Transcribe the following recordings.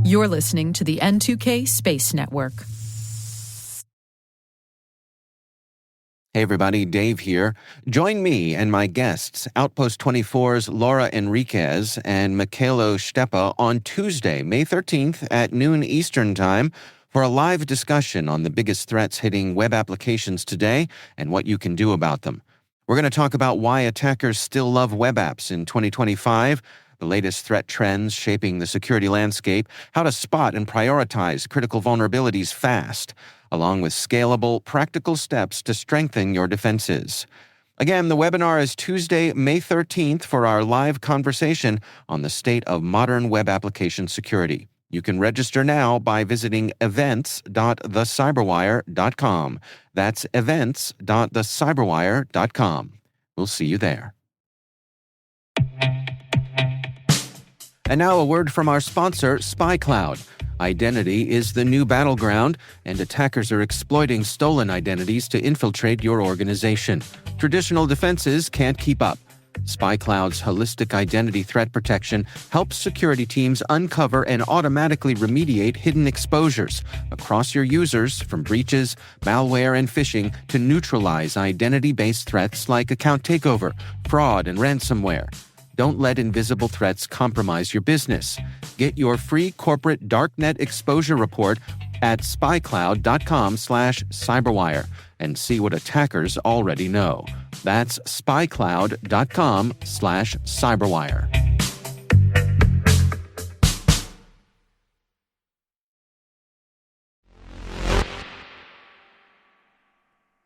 You're listening to the N2K Space Network. Hey everybody, Dave here. Join me and my guests, Outpost 24's Laura Enriquez and Mikhailo Stepa, on Tuesday, May 13th at noon Eastern Time for a live discussion on the biggest threats hitting web applications today and what you can do about them. We're going to talk about why attackers still love web apps in 2025, the latest threat trends shaping the security landscape, how to spot and prioritize critical vulnerabilities fast, along with scalable, practical steps to strengthen your defenses. Again, the webinar is Tuesday, May 13th for our live conversation on the state of modern web application security. You can register now by visiting events.thecyberwire.com. That's events.thecyberwire.com. We'll see you there. And now a word from our sponsor, SpyCloud. Identity is the new battleground, and attackers are exploiting stolen identities to infiltrate your organization. Traditional defenses can't keep up. SpyCloud's holistic identity threat protection helps security teams uncover and automatically remediate hidden exposures across your users, from breaches, malware, and phishing to neutralize identity-based threats like account takeover, fraud, and ransomware. Don't let invisible threats compromise your business. Get your free corporate darknet exposure report at spycloud.com/cyberwire and see what attackers already know. That's spycloud.com/cyberwire.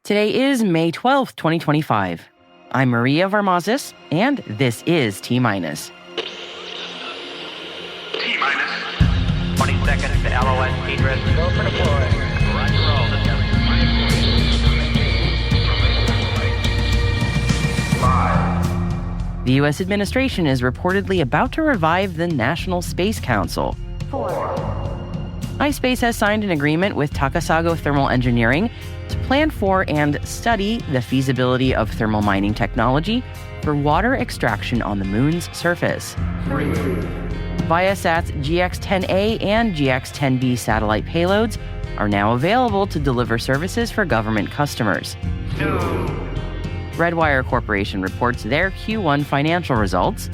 Today is May 12th, 2025. I'm Maria Varmazis, and this is T-Minus. T-minus 20 seconds to LOS speed risk. Go for deploy. Roger, roll. The U.S. administration is reportedly about to revive the National Space Council. 4. iSpace has signed an agreement with Takasago Thermal Engineering to plan for and study the feasibility of thermal mining technology for water extraction on the moon's surface. 3. Viasat's GX-10A and GX-10B satellite payloads are now available to deliver services for government customers. 2. Redwire Corporation reports their Q1 financial results.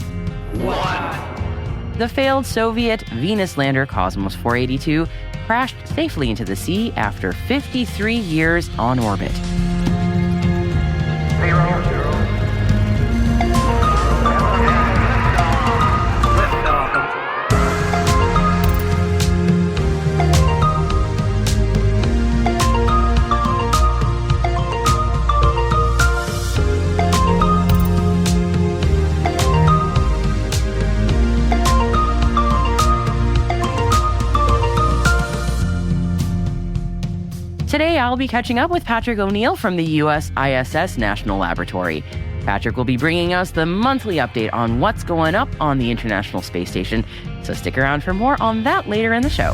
1. The failed Soviet Venus lander Kosmos 482 crashed safely into the sea after 53 years on orbit. 0. Today, I'll be catching up with Patrick O'Neill from the U.S. ISS National Laboratory. Patrick will be bringing us the monthly update on what's going up on the International Space Station, so stick around for more on that later in the show.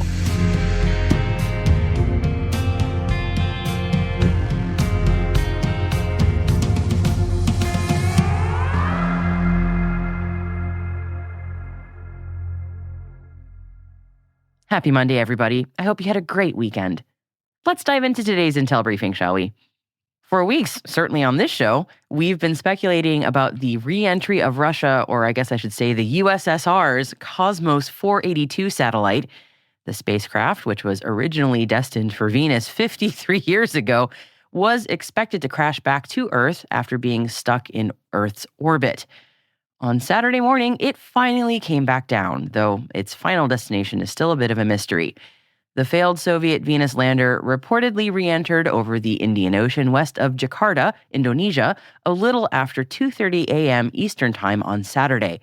Happy Monday, everybody. I hope you had a great weekend. Let's dive into today's Intel briefing, shall we? For weeks, certainly on this show, we've been speculating about the re-entry of Russia, or I guess I should say the USSR's Kosmos 482 satellite. The spacecraft, which was originally destined for Venus 53 years ago, was expected to crash back to Earth after being stuck in Earth's orbit. On Saturday morning, it finally came back down, though its final destination is still a bit of a mystery. The failed Soviet Venus lander reportedly re-entered over the Indian Ocean west of Jakarta, Indonesia, a little after 2:30 a.m. Eastern Time on Saturday.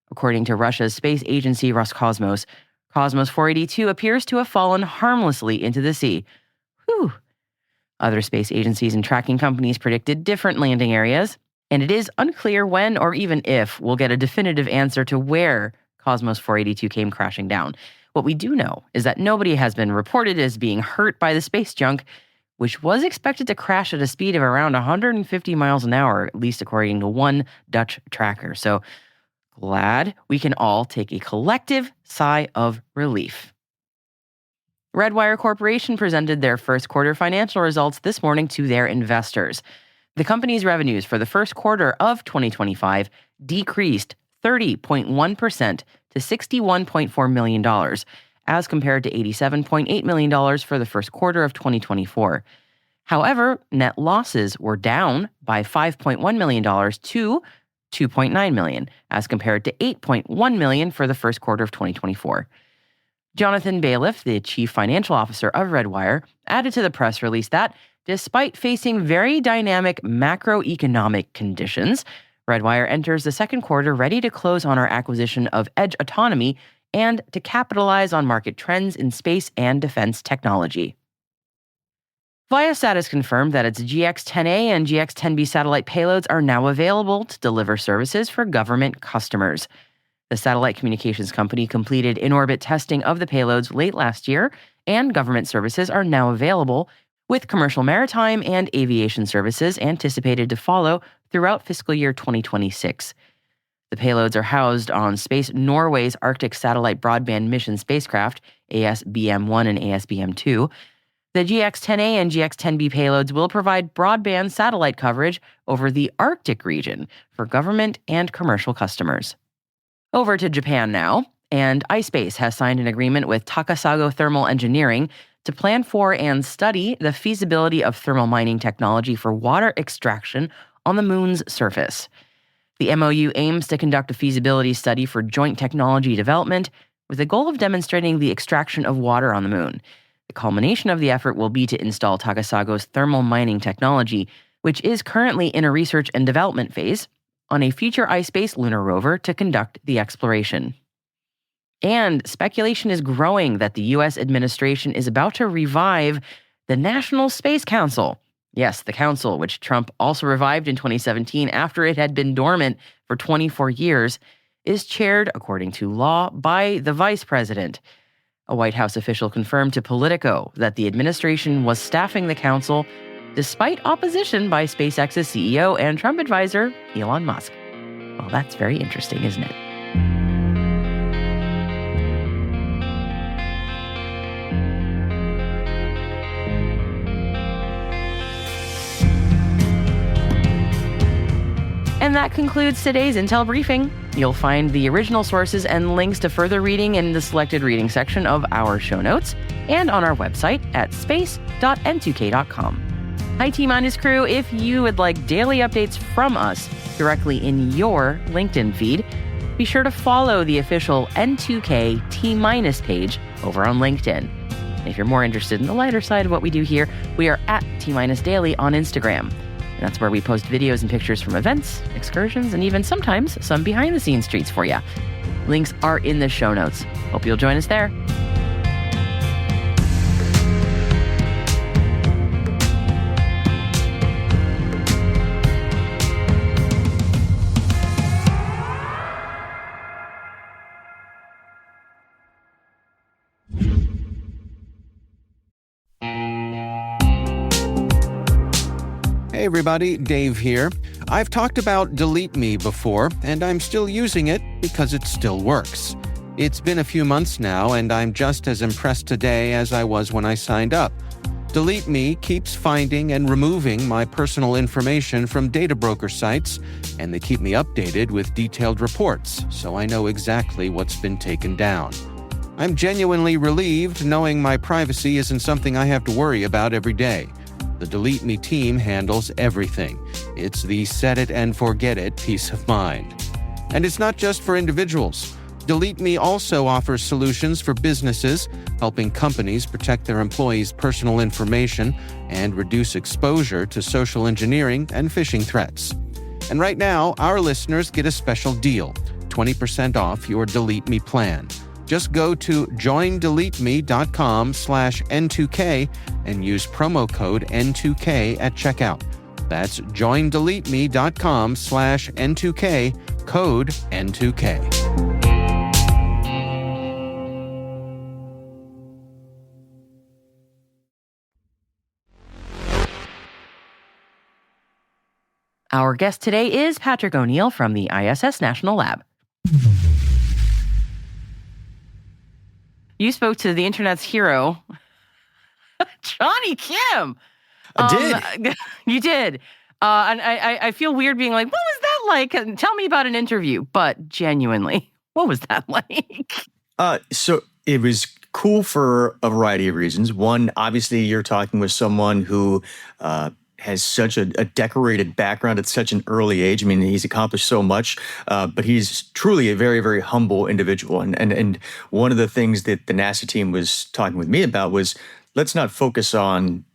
According to Russia's space agency Roscosmos, Kosmos 482 appears to have fallen harmlessly into the sea. Whew. Other space agencies and tracking companies predicted different landing areas, and it is unclear when or even if we'll get a definitive answer to where Kosmos 482 came crashing down. What we do know is that nobody has been reported as being hurt by the space junk, which was expected to crash at a speed of around 150 miles an hour, at least according to one Dutch tracker. So Glad we can all take a collective sigh of relief. Redwire Corporation presented their first quarter financial results this morning to their investors. The company's revenues for the first quarter of 2025 decreased 30.1% to $61.4 million, as compared to $87.8 million for the first quarter of 2024. However, net losses were down by $5.1 million to $2.9 million, as compared to $8.1 million for the first quarter of 2024. Jonathan Bailiff, the chief financial officer of Redwire, added to the press release that, despite facing very dynamic macroeconomic conditions, Redwire enters the second quarter ready to close on our acquisition of Edge Autonomy and to capitalize on market trends in space and defense technology. Viasat has confirmed that its GX-10A and GX-10B satellite payloads are now available to deliver services for government customers. The satellite communications company completed in-orbit testing of the payloads late last year, and government services are now available, with commercial maritime and aviation services anticipated to follow throughout fiscal year 2026. The payloads are housed on Space Norway's Arctic Satellite Broadband Mission spacecraft, ASBM-1 and ASBM-2. The GX-10A and GX-10B payloads will provide broadband satellite coverage over the Arctic region for government and commercial customers. Over to Japan now, and iSpace has signed an agreement with Takasago Thermal Engineering to plan for and study the feasibility of thermal mining technology for water extraction on the moon's surface. The MOU aims to conduct a feasibility study for joint technology development with the goal of demonstrating the extraction of water on the moon. The culmination of the effort will be to install Takasago's thermal mining technology, which is currently in a research and development phase, on a future iSpace lunar rover to conduct the exploration. And speculation is growing that the U.S. administration is about to revive the National Space Council. Yes, the council, which Trump also revived in 2017 after it had been dormant for 24 years, is chaired, according to law, by the vice president. A White House official confirmed to Politico that the administration was staffing the council despite opposition by SpaceX's CEO and Trump advisor, Elon Musk. Well, that's very interesting, isn't it? And that concludes today's Intel Briefing. You'll find the original sources and links to further reading in the selected reading section of our show notes and on our website at space.n2k.com. Hi, T-Minus crew. If you would like daily updates from us directly in your LinkedIn feed, be sure to follow the official N2K T-Minus page over on LinkedIn. And if you're more interested in the lighter side of what we do here, we are at T-Minus Daily on Instagram. And that's where we post videos and pictures from events, excursions, and even sometimes some behind-the-scenes treats for you. Links are in the show notes. Hope you'll join us there. Hey everybody, Dave here. I've talked about Delete Me before, and I'm still using it because it still works. It's been a few months now, and I'm just as impressed today as I was when I signed up. Delete Me keeps finding and removing my personal information from data broker sites, and they keep me updated with detailed reports, so I know exactly what's been taken down. I'm genuinely relieved knowing my privacy isn't something I have to worry about every day. The Delete Me team handles everything. It's the set it and forget it peace of mind. And it's not just for individuals. Delete Me also offers solutions for businesses, helping companies protect their employees' personal information and reduce exposure to social engineering and phishing threats. And right now, our listeners get a special deal, 20% off your Delete Me plan. Just go to joindeleteme.com/N2K and use promo code N2K at checkout. That's joindeleteme.com/N2K, code N2K. Our guest today is Patrick O'Neill from the ISS National Lab. You spoke to the internet's hero, Johnny Kim. I did. You did. And I feel weird being like, what was that like? Tell me about an interview. But genuinely, what was that like? So it was cool for a variety of reasons. One, obviously, you're talking with someone who has such a decorated background at such an early age. I mean, he's accomplished so much, but he's truly a very, very humble individual. And one of the things that the NASA team was talking with me about was, let's not focus on,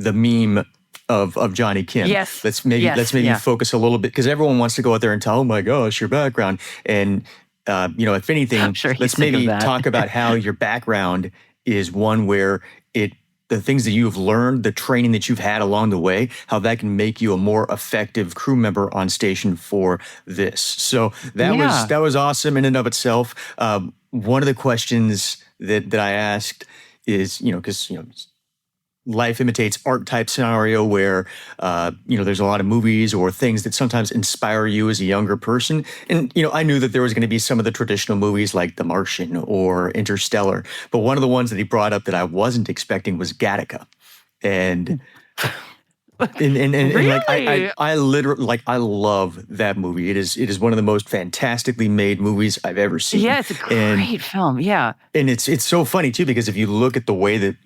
the meme of Johnny Kim. Yes. Let's maybe focus a little bit, because everyone wants to go out there and tell, oh my gosh, your background. And if anything, sure let's maybe talk about how your background is one where the things that you've learned, the training that you've had along the way, how that can make you a more effective crew member on station for this. So that was awesome in and of itself. One of the questions that I asked is, because life imitates art type scenario where, there's a lot of movies or things that sometimes inspire you as a younger person. And, I knew that there was going to be some of the traditional movies like The Martian or Interstellar. But one of the ones that he brought up that I wasn't expecting was Gattaca. And Really? I literally, I love that movie. It is one of the most fantastically made movies I've ever seen. Yeah, it's a great film. Yeah. And it's so funny too, because if you look at the way that,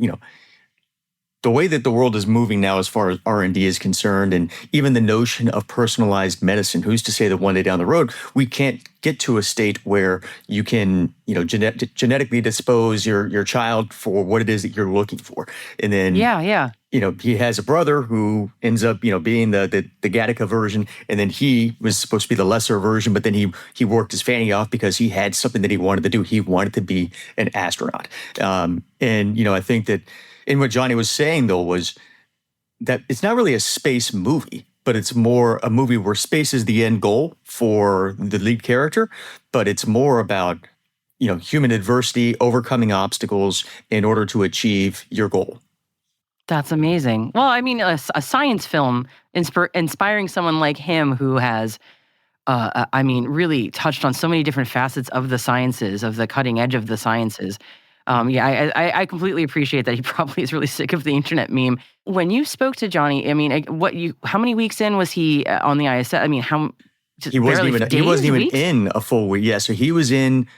the way that the world is moving now as far as R&D is concerned, and even the notion of personalized medicine, who's to say that one day down the road, we can't get to a state where you can, genetically dispose your child for what it is that you're looking for. And then, he has a brother who ends up, being the Gattaca version, and then he was supposed to be the lesser version, but then he worked his fanny off because he had something that he wanted to do. He wanted to be an astronaut. I think that, and what Johnny was saying, though, was that it's not really a space movie, but it's more a movie where space is the end goal for the lead character, but it's more about, human adversity, overcoming obstacles in order to achieve your goal. That's amazing. Well, I mean, a science film inspiring someone like him who has, really touched on so many different facets of the sciences, of the cutting edge of the sciences. I completely appreciate that he probably is really sick of the internet meme. When you spoke to Johnny, I mean, how many weeks in was he on the ISS? I mean, he wasn't even in a full week. Yeah, so he was in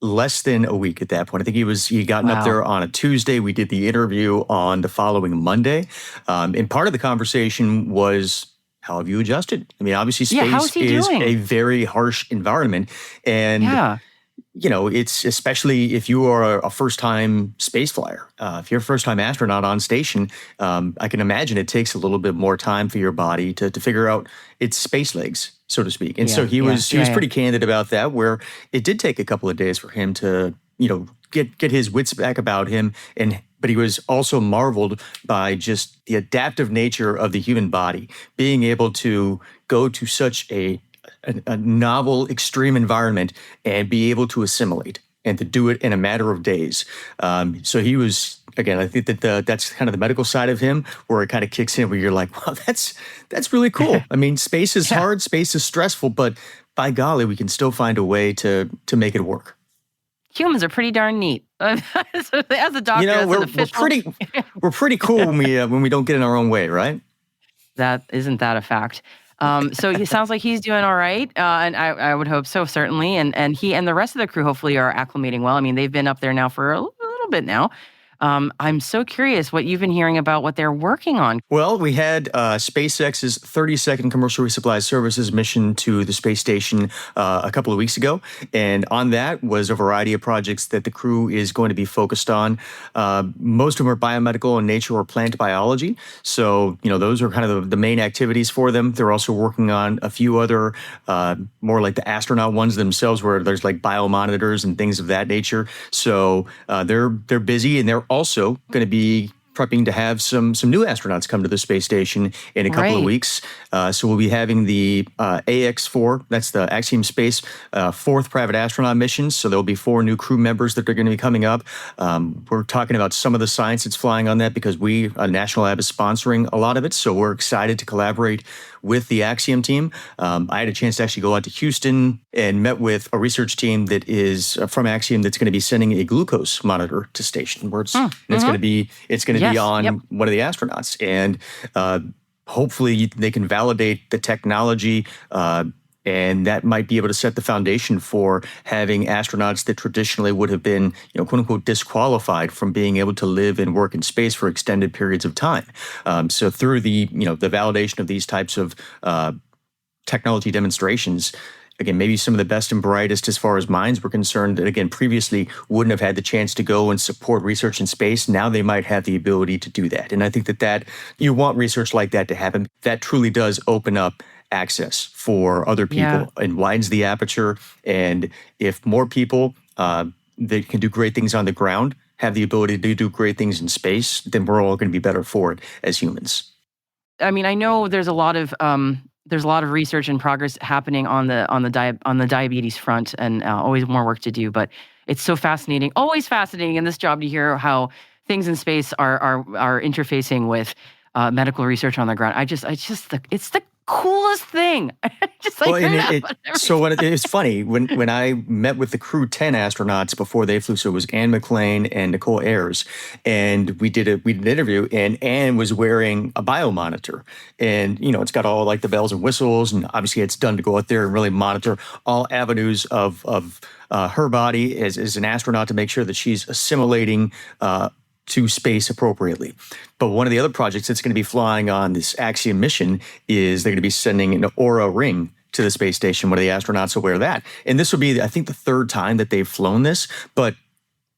less than a week at that point. I think he gotten up there on a Tuesday. We did the interview on the following Monday. And part of the conversation was, how have you adjusted? I mean, obviously space is a very harsh environment. And it's especially if you are a first-time space flyer. If you're a first-time astronaut on station, I can imagine it takes a little bit more time for your body to figure out its space legs, so to speak. And so he was pretty candid about that, where it did take a couple of days for him to, get his wits back about him. But he was also marveled by just the adaptive nature of the human body, being able to go to such a novel, extreme environment and be able to assimilate and to do it in a matter of days. So he was, again, I think that that's kind of the medical side of him, where it kind of kicks in, where you're like, wow, that's really cool. I mean, space is hard, space is stressful, but by golly, we can still find a way to make it work. Humans are pretty darn neat. As a doctor, we're pretty cool when we don't get in our own way, right? Isn't that a fact? So it sounds like he's doing all right, and I would hope so, certainly. And he and the rest of the crew hopefully are acclimating well. I mean, they've been up there now for a little bit now. I'm so curious what you've been hearing about what they're working on. Well, we had SpaceX's 32nd Commercial Resupply Services mission to the space station a couple of weeks ago. And on that was a variety of projects that the crew is going to be focused on. Most of them are biomedical in nature or plant biology. So, those are kind of the main activities for them. They're also working on a few other more like the astronaut ones themselves, where there's like biomonitors and things of that nature. So they're busy, and they're also going to be prepping to have some new astronauts come to the space station in a couple of weeks. So we'll be having the AX-4, that's the Axiom Space, fourth private astronaut mission. So there'll be 4 new crew members that are going to be coming up. We're talking about some of the science that's flying on that, because National Lab is sponsoring a lot of it. So we're excited to collaborate with the Axiom team. I had a chance to actually go out to Houston and met with a research team that is from Axiom that's going to be sending a glucose monitor to station where it's going to be on one of the astronauts, and hopefully they can validate the technology. And that might be able to set the foundation for having astronauts that traditionally would have been, quote unquote, disqualified from being able to live and work in space for extended periods of time. So through the validation of these types of technology demonstrations, again, maybe some of the best and brightest as far as minds were concerned that, again, previously wouldn't have had the chance to go and support research in space. Now they might have the ability to do that. And I think that you want research like that to happen. That truly does open up access for other people and widens the aperture. And if more people that can do great things on the ground have the ability to do great things in space, then we're all going to be better for it as humans. I mean, I know there's a lot of research and progress happening on the diabetes front, and always more work to do. But it's so fascinating, always fascinating in this job to hear how things in space are interfacing with medical research on the ground. It's the coolest thing. It's funny when I met with the Crew 10 astronauts before they flew. So it was Anne McLean and Nicole Ayers, and we did an interview. And Anne was wearing a biomonitor, and it's got all like the bells and whistles, and obviously it's done to go out there and really monitor all avenues of her body as an astronaut to make sure that she's assimilating to space appropriately. But one of the other projects that's going to be flying on this Axiom mission is they're going to be sending an Aura ring to the space station. One of the astronauts will wear that. And this will be, I think, the third time that they've flown this. But,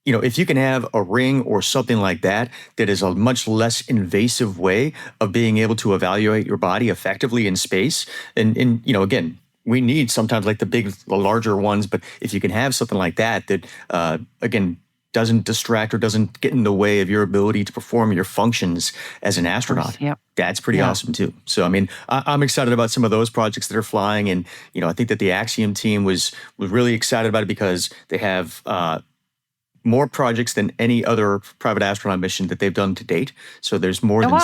if you can have a ring or something like that is a much less invasive way of being able to evaluate your body effectively in space. And again, we need sometimes like the larger ones, but if you can have something like that, again, doesn't distract or doesn't get in the way of your ability to perform your functions as an astronaut. That's pretty awesome too. So, I mean, I'm excited about some of those projects that are flying. And, I think that the Axiom team was really excited about it because they have more projects than any other private astronaut mission that they've done to date. So there's more than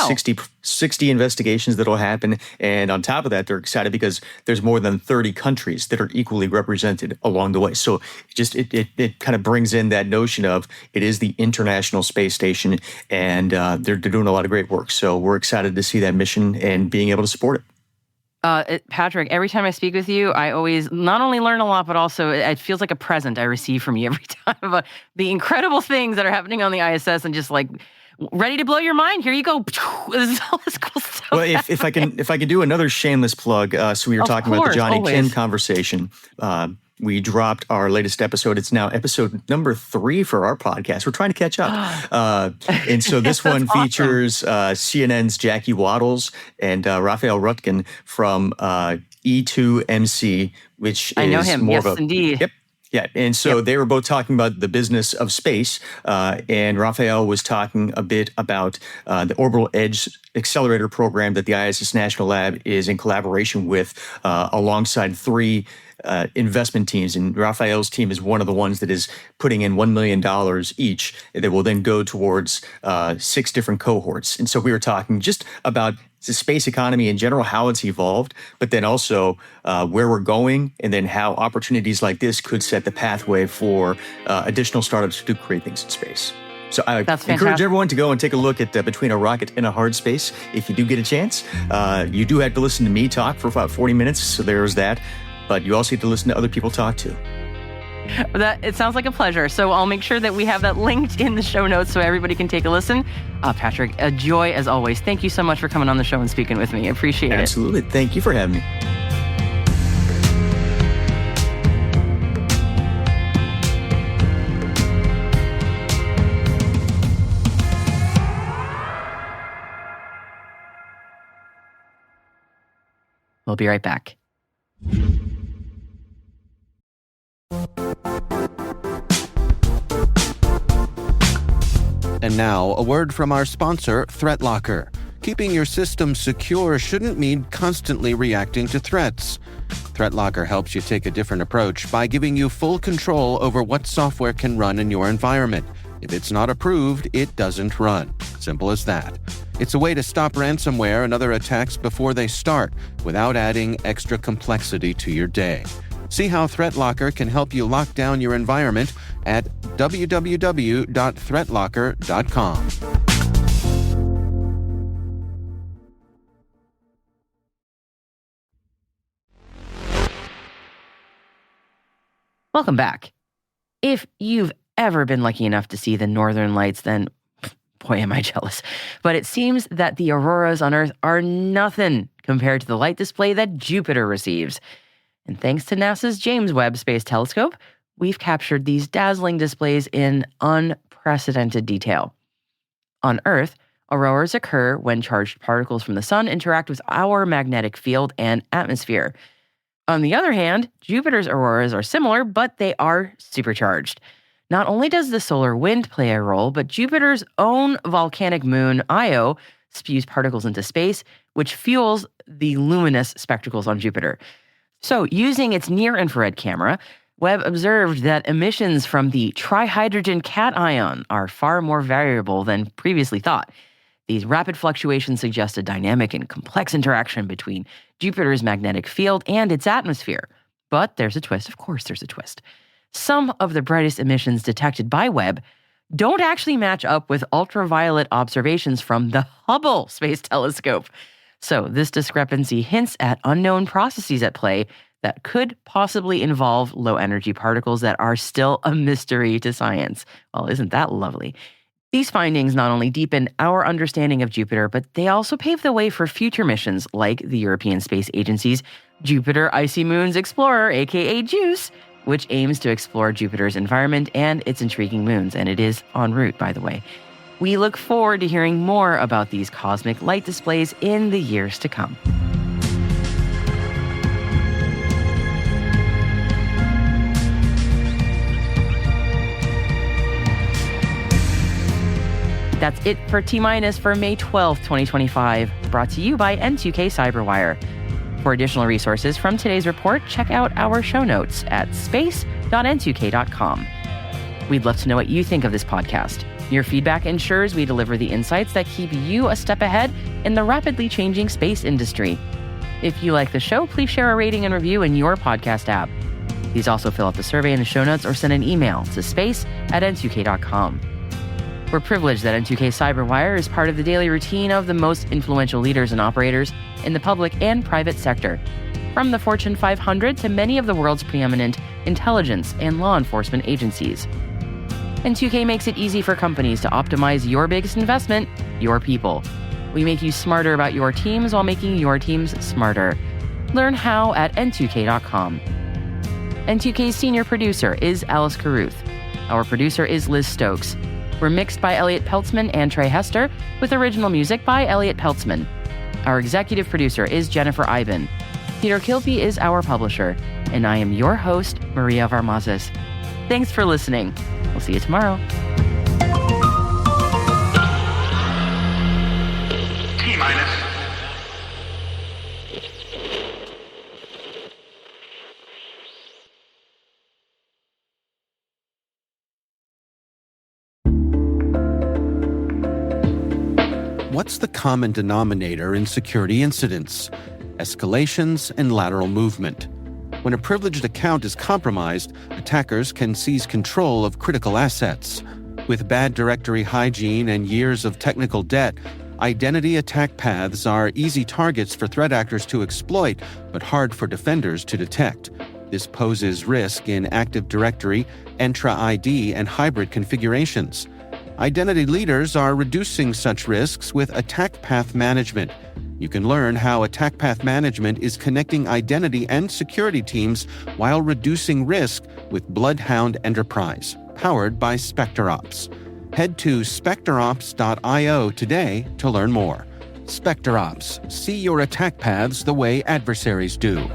60 investigations that will happen. And on top of that, they're excited because there's more than 30 countries that are equally represented along the way. So it kind of brings in that notion of it is the International Space Station, and they're doing a lot of great work. So we're excited to see that mission and being able to support it. Patrick, every time I speak with you, I always not only learn a lot, but also it feels like a present I receive from you every time about the incredible things that are happening on the ISS, and just like ready to blow your mind. Here you go. This is all this cool stuff. Well, if I can do another shameless plug. So we were talking about the Johnny Kim conversation. We dropped our latest episode. It's now episode number 3 for our podcast. We're trying to catch up. And so this one features CNN's Jackie Wattles and Raphael Rutkin from E2MC, which I know him. Yes, indeed. Yep. Yeah, and so they were both talking about the business of space, and Raphael was talking a bit about the Orbital Edge Accelerator program that the ISS National Lab is in collaboration with alongside 3 investment teams, and Raphael's team is one of the ones that is putting in $1 million each that will then go towards 6 different cohorts. And so we were talking just about the space economy in general, how it's evolved, but then also where we're going, and then how opportunities like this could set the pathway for additional startups to do great things in space. So I encourage everyone to go and take a look at Between a Rocket and a Hard Space if you do get a chance. You do have to listen to me talk for about 40 minutes, so there's that. But you also get to listen to other people talk too. It sounds like a pleasure. So I'll make sure that we have that linked in the show notes so everybody can take a listen. Patrick, a joy as always. Thank you so much for coming on the show and speaking with me. I appreciate it. Absolutely. Thank you for having me. We'll be right back. And now, a word from our sponsor, ThreatLocker. Keeping your system secure shouldn't mean constantly reacting to threats. ThreatLocker helps you take a different approach by giving you full control over what software can run in your environment. If it's not approved, it doesn't run. Simple as that. It's a way to stop ransomware and other attacks before they start without adding extra complexity to your day. See how ThreatLocker can help you lock down your environment at www.threatlocker.com. Welcome back. If you've ever been lucky enough to see the northern lights, then boy, am I jealous. But it seems that the auroras on Earth are nothing compared to the light display that Jupiter receives. And thanks to NASA's James Webb Space Telescope, we've captured these dazzling displays in unprecedented detail. On Earth, auroras occur when charged particles from the sun interact with our magnetic field and atmosphere. On the other hand, Jupiter's auroras are similar, but they are supercharged. Not only does the solar wind play a role, but Jupiter's own volcanic moon, Io, spews particles into space, which fuels the luminous spectacles on Jupiter. So, using its near-infrared camera, Webb observed that emissions from the trihydrogen cation are far more variable than previously thought. These rapid fluctuations suggest a dynamic and complex interaction between Jupiter's magnetic field and its atmosphere. But there's a twist. Of course, there's a twist. Some of the brightest emissions detected by Webb don't actually match up with ultraviolet observations from the Hubble Space Telescope. So this discrepancy hints at unknown processes at play that could possibly involve low-energy particles that are still a mystery to science. Well, isn't that lovely? These findings not only deepen our understanding of Jupiter, but they also pave the way for future missions like the European Space Agency's Jupiter Icy Moons Explorer, aka JUICE, which aims to explore Jupiter's environment and its intriguing moons, and it is en route, by the way. We look forward to hearing more about these cosmic light displays in the years to come. That's it for T-Minus for May 12th, 2025, brought to you by N2K Cyberwire. For additional resources from today's report, check out our show notes at space.n2k.com. We'd love to know what you think of this podcast. Your feedback ensures we deliver the insights that keep you a step ahead in the rapidly changing space industry. If you like the show, please share a rating and review in your podcast app. Please also fill out the survey in the show notes or send an email to space@n2k.com. We're privileged that N2K Cyberwire is part of the daily routine of the most influential leaders and operators in the public and private sector, from the Fortune 500 to many of the world's preeminent intelligence and law enforcement agencies. N2K makes it easy for companies to optimize your biggest investment, your people. We make you smarter about your teams while making your teams smarter. Learn how at n2k.com. N2K's senior producer is Alice Carruth. Our producer is Liz Stokes. We're mixed by Elliot Peltzman and Trey Hester, with original music by Elliot Peltzman. Our executive producer is Jennifer Iben. Peter Kilby is our publisher, and I am your host, Maria Varmazes. Thanks for listening. We'll see you tomorrow. T-Minus. What's the common denominator in security incidents? Escalations and lateral movement. When a privileged account is compromised, attackers can seize control of critical assets. With bad directory hygiene and years of technical debt, identity attack paths are easy targets for threat actors to exploit, but hard for defenders to detect. This poses risk in Active Directory, Entra ID, and hybrid configurations. Identity leaders are reducing such risks with attack path management. You can learn how attack path management is connecting identity and security teams while reducing risk with Bloodhound Enterprise, powered by SpecterOps. Head to specterops.io today to learn more. SpecterOps, see your attack paths the way adversaries do.